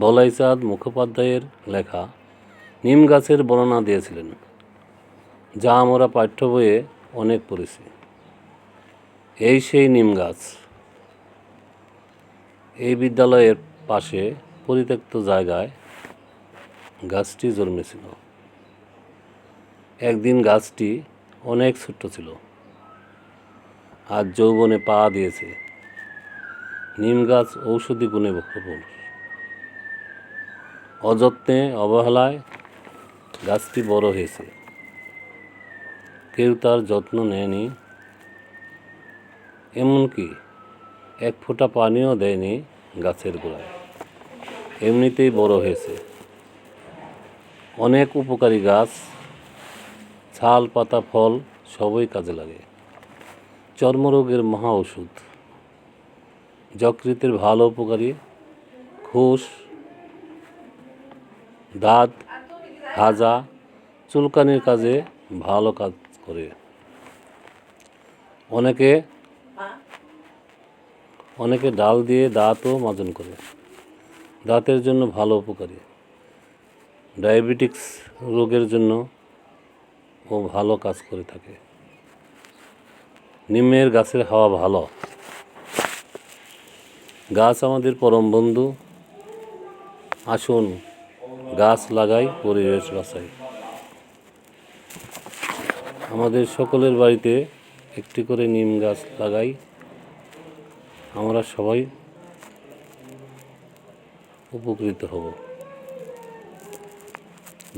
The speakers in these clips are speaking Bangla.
বলাইচাঁদ মুখোপাধ্যায়ের লেখা নিম গাছের বর্ণনা দিয়েছিলেন, যা আমরা পাঠ্য বইয়ে অনেক পড়েছি। এই সেই নিম গাছ। এই বিদ্যালয়ের পাশে পরিত্যক্ত জায়গায় গাছটি জন্মেছিল। একদিন গাছটি অনেক ছোট্ট ছিল, আজ যৌবনে পা দিয়েছে। নিম গাছ ঔষধি গুণে ভরপুর। অযত্নে অবহেলায় গাছটি বড় হয়েছে, কেউ তার যত্ন নেয়নি, এমনকি এক ফোঁটা পানিও দেয়নি গাছের গোড়ায়। এমনিতেই বড় হয়েছে। অনেক উপকারী গাছ, ছাল পাতা ফল সবই কাজে লাগে। চর্মরোগের মহা ওষুধ, যকৃতের ভালো উপকারী, ঘুষ, দাঁত, হাজা, চুলকানির কাজে ভালো কাজ করে। অনেকে ডাল দিয়ে দাঁতও মাজন করে। দাঁতের জন্য ভালো উপকারী। ডায়াবেটিক্স রোগের জন্য ও ভালো কাজ করে থাকে। নিমের গাছের হাওয়া ভালো। গাছ আমাদের পরম বন্ধু। আসুন গাছ লাগাই, পরিবেশ বাঁচাই। আমাদের সকলের বাড়িতে একটি করে নিম গাছ লাগাই। আমরা সবাই উপকৃত হব।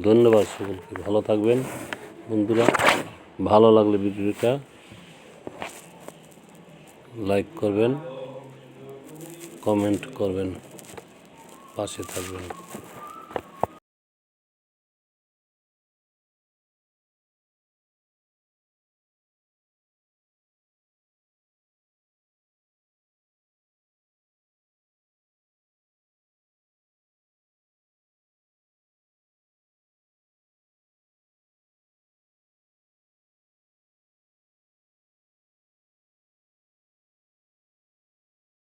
ধন্যবাদ সকলকে। ভালো থাকবেন বন্ধুরা। ভালো লাগলে ভিডিওটা লাইক করবেন, কমেন্ট করবেন, পাশে থাকবেন।